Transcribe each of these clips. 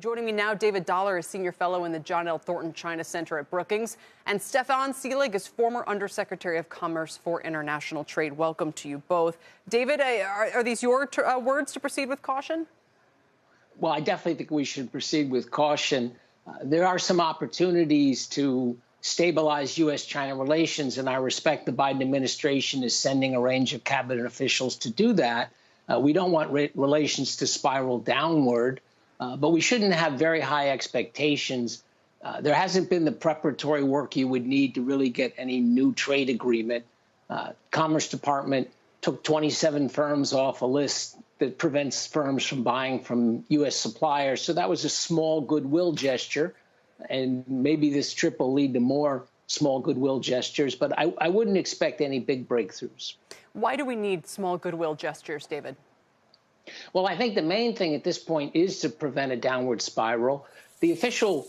Joining me now, David Dollar is Senior Fellow in the John L. Thornton China Center at Brookings, and Stefan Seelig is former Undersecretary of Commerce for International Trade. Welcome to you both. David, are these your words to proceed with caution? Well, I definitely think we should proceed with caution. There are some opportunities to stabilize U.S.-China relations, and I respect the Biden administration is sending a range of cabinet officials to do that. We don't want relations to spiral downward. But we shouldn't have very high expectations. There hasn't been the preparatory work you would need to really get any new trade agreement. Commerce Department took 27 firms off a list that prevents firms from buying from U.S. suppliers. So that was a small goodwill gesture. And maybe this trip will lead to more small goodwill gestures. But I wouldn't expect any big breakthroughs. Why do we need small goodwill gestures, David? Well, I think the main thing at this point is to prevent a downward spiral. The official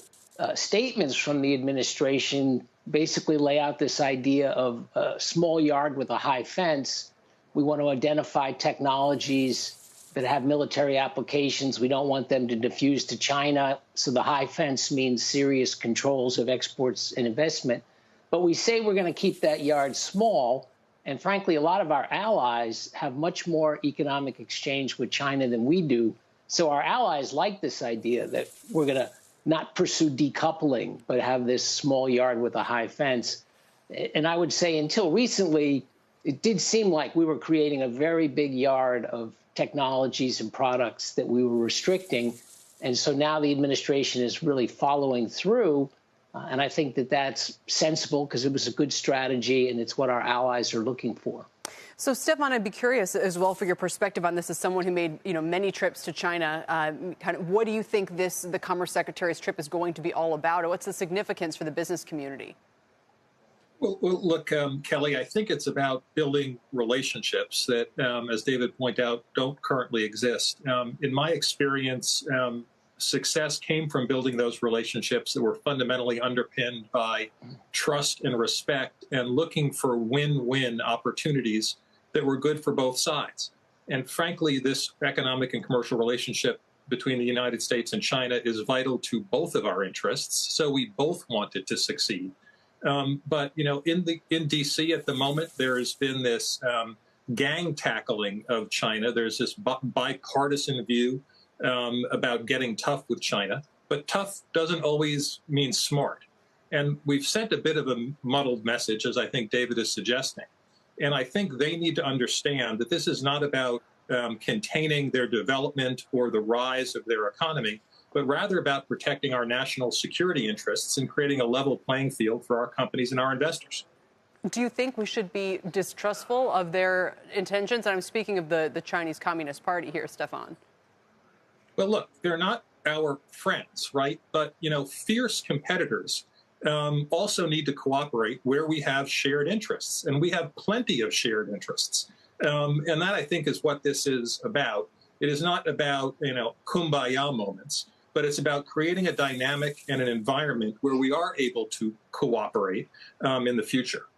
statements from the administration basically lay out this idea of a small yard with a high fence. We want to identify technologies that have military applications. We don't want them to diffuse to China. So the high fence means serious controls of exports and investment. But we say we're going to keep that yard small. And frankly, a lot of our allies have much more economic exchange with China than we do. So our allies like this idea that we're going to not pursue decoupling, but have this small yard with a high fence. And I would say until recently, it did seem like we were creating a very big yard of technologies and products that we were restricting. And so now the administration is really following through. And I think that that's sensible because it was a good strategy and it's what our allies are looking for. So, Stefan, I'd be curious as well for your perspective on this as someone who made, many trips to China. What do you think the Commerce Secretary's trip is going to be all about? Or what's the significance for the business community? Well, look, Kelly, I think it's about building relationships that, as David pointed out, don't currently exist. In my experience, success came from building those relationships that were fundamentally underpinned by trust and respect and looking for win-win opportunities that were good for both sides. And frankly, this economic and commercial relationship between the United States and China is vital to both of our interests. So we both want it to succeed. But, in D.C. at the moment, there has been this gang tackling of China. There's this bipartisan view about getting tough with China, but tough doesn't always mean smart. And we've sent a bit of a muddled message, as I think David is suggesting. And I think they need to understand that this is not about containing their development or the rise of their economy, but rather about protecting our national security interests and creating a level playing field for our companies and our investors. Do you think we should be distrustful of their intentions? And I'm speaking of the Chinese Communist Party here, Stefan. Well, look, they're not our friends, right? But, fierce competitors also need to cooperate where we have shared interests. And we have plenty of shared interests. And that, I think, is what this is about. It is not about, kumbaya moments, but it's about creating a dynamic and an environment where we are able to cooperate in the future.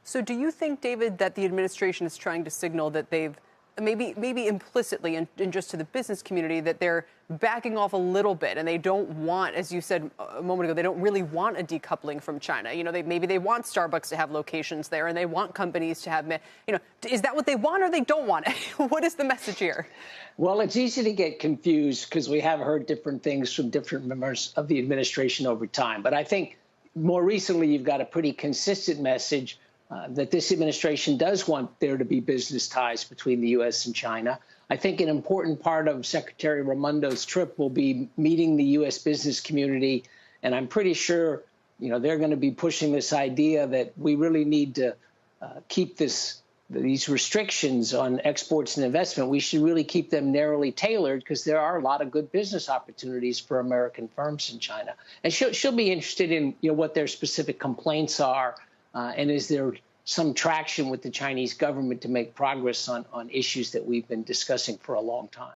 So do you think, David, that the administration is trying to signal that they've maybe implicitly and just to the business community that they're backing off a little bit and they don't want, as you said a moment ago, they don't really want a decoupling from China? Maybe they want Starbucks to have locations there and they want companies to have, is that what they want or they don't want? What is the message here? Well, it's easy to get confused because we have heard different things from different members of the administration over time. But I think more recently, you've got a pretty consistent message that this administration does want there to be business ties between the U.S. and China. I think an important part of Secretary Raimondo's trip will be meeting the U.S. business community. And I'm pretty sure, they're going to be pushing this idea that we really need to keep these restrictions on exports and investment. We should really keep them narrowly tailored because there are a lot of good business opportunities for American firms in China. And she'll be interested in what their specific complaints are. And is there some traction with the Chinese government to make progress on issues that we've been discussing for a long time?